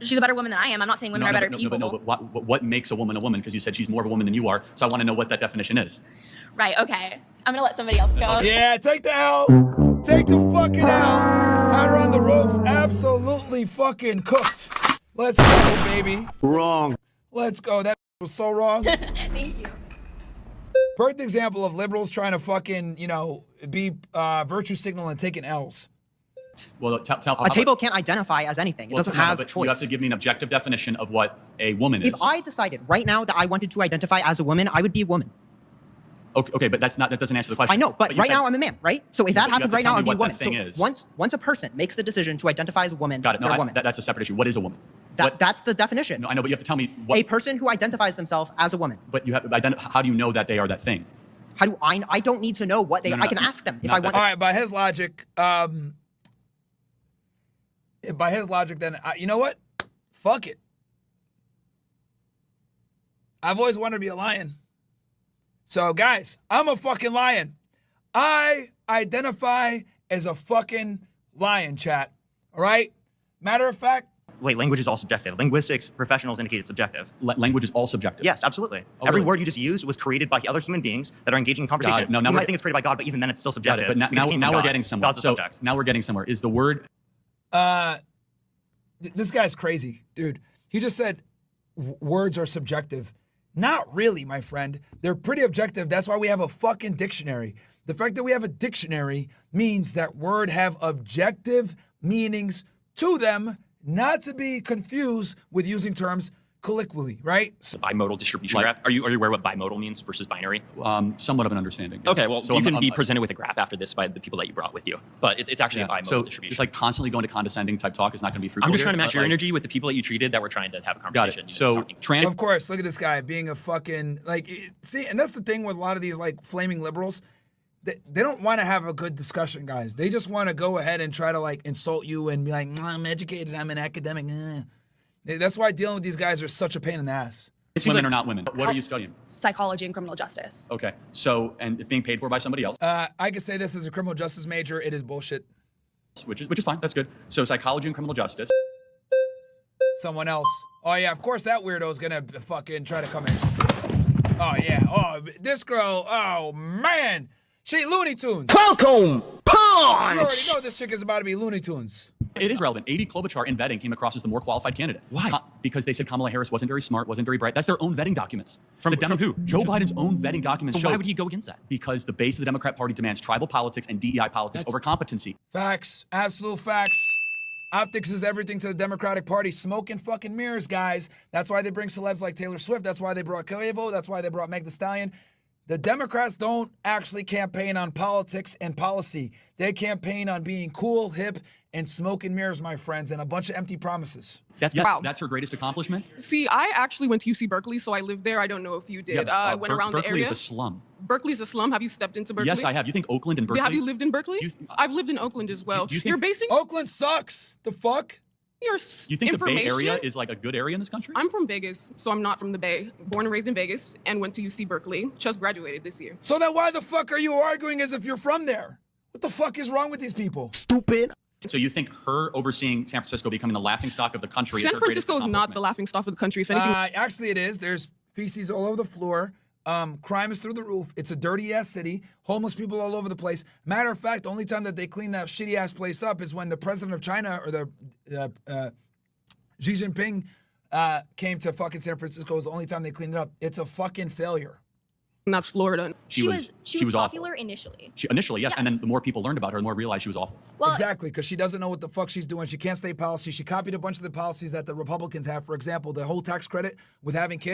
she's a better woman than I am. I'm not saying women are better people. But what makes a woman? Because you said she's more of a woman than you are. So I want to know what that definition is. Right, okay. I'm gonna let somebody else go. Yeah, take the L. Take the fucking L. Had her on the ropes, absolutely fucking cooked. Let's go, baby. Wrong. Let's go. That was so wrong. Thank you. Perfect example of liberals trying to fucking, be virtue signal and taking L's. Well, a table can't identify as anything. It doesn't have choice. You have to give me an objective definition of what a woman is. If I decided right now that I wanted to identify as a woman, I would be a woman. Okay, but that doesn't answer the question. I know, but right now I'm a man, right? So if that happened right now, I'd be a woman. So once a person makes the decision to identify as a woman, got it. No, they're a woman. That's a separate issue. What is a woman? That's the definition. No, I know, but you have to tell me what. A person who identifies themselves as a woman. But you have how do you know that they are that thing? How do I don't need to know what they are. I can ask them if I want. All right, by his logic, then you know what? Fuck it. I've always wanted to be a lion. So, guys, I'm a fucking lion. I identify as a fucking lion, chat. All right? Matter of fact. Wait, language is all subjective. Linguistics professionals indicate it's subjective. Language is all subjective? Yes, absolutely. Oh, Every really? word you just used was created by other human beings that are engaging in conversation. No, you might think it's created by God, but even then it's still subjective. But now we're getting somewhere. God's a subject. Now we're getting somewhere. Is the word... This guy's crazy, dude. He just said words are subjective. Not really, my friend. They're pretty objective. That's why we have a fucking dictionary. The fact that we have a dictionary means that words have objective meanings to them, not to be confused with using terms colloquially, right? Bimodal distribution graph. Are you aware what bimodal means versus binary? Somewhat of an understanding. Yeah. Okay, well, so you can be presented with a graph after this by the people that you brought with you. But it's actually a bimodal distribution. Just like constantly going to condescending type talk is not going to be fruitful. I'm just trying to match your energy with the people that you treated that were trying to have a conversation. Got it. So of course, look at this guy being a fucking, see, and that's the thing with a lot of these, flaming liberals. They don't want to have a good discussion, guys. They just want to go ahead and try to, insult you and be like, I'm educated, I'm an academic. That's why dealing with these guys are such a pain in the ass. Women are not women. What are you studying? Psychology and criminal justice. Okay. So, and it's being paid for by somebody else? I could say this as a criminal justice major. It is bullshit. Which is fine. That's good. So psychology and criminal justice. Someone else. Oh, yeah. Of course that weirdo's going to fucking try to come in. Oh, yeah. Oh, this girl. Oh, man. She Looney Tunes. Welcome. Punch! You already know this chick is about to be Looney Tunes. It is relevant. 80 Klobuchar in vetting came across as the more qualified candidate. Why? Because they said Kamala Harris wasn't very smart, wasn't very bright. That's their own vetting documents. From who? Joe Biden's own vetting documents. So why would he go against that? Because the base of the Democrat Party demands tribal politics and DEI politics over competency. Facts. Absolute facts. Optics is everything to the Democratic Party. Smoke and fucking mirrors, guys. That's why they bring celebs like Taylor Swift. That's why they brought Quavo. That's why they brought Meg Thee Stallion. The Democrats don't actually campaign on politics and policy. They campaign on being cool, hip, and smoke and mirrors, my friends, and a bunch of empty promises. That's her greatest accomplishment? See, I actually went to UC Berkeley, so I lived there. I don't know if you did. I went around the area. Berkeley is a slum. Berkeley's a slum. Have you stepped into Berkeley? Yes, I have. You think Oakland and Berkeley? Have you lived in Berkeley? I've lived in Oakland as well. You're basing... Oakland sucks. The fuck? You think the Bay Area is a good area in this country? I'm from Vegas, so I'm not from the Bay. Born and raised in Vegas and went to UC Berkeley. Just graduated this year. So then why the fuck are you arguing as if you're from there? What the fuck is wrong with these people? Stupid. So you think her overseeing San Francisco becoming the laughingstock of the country is her greatest San Francisco is not the laughingstock of the country. If anything, actually it is. There's feces all over the floor. Crime is through the roof. It's a dirty-ass city. Homeless people all over the place. Matter of fact, the only time that they clean that shitty-ass place up is when the president of China or the Xi Jinping came to fucking San Francisco. Is the only time they cleaned it up. It's a fucking failure. And that's Florida. She was popular awful. initially. Initially, yes. And then the more people learned about her, the more realized she was awful. Well, exactly, because she doesn't know what the fuck she's doing. She can't state policy. She copied a bunch of the policies that the Republicans have. For example, the whole tax credit with having kids.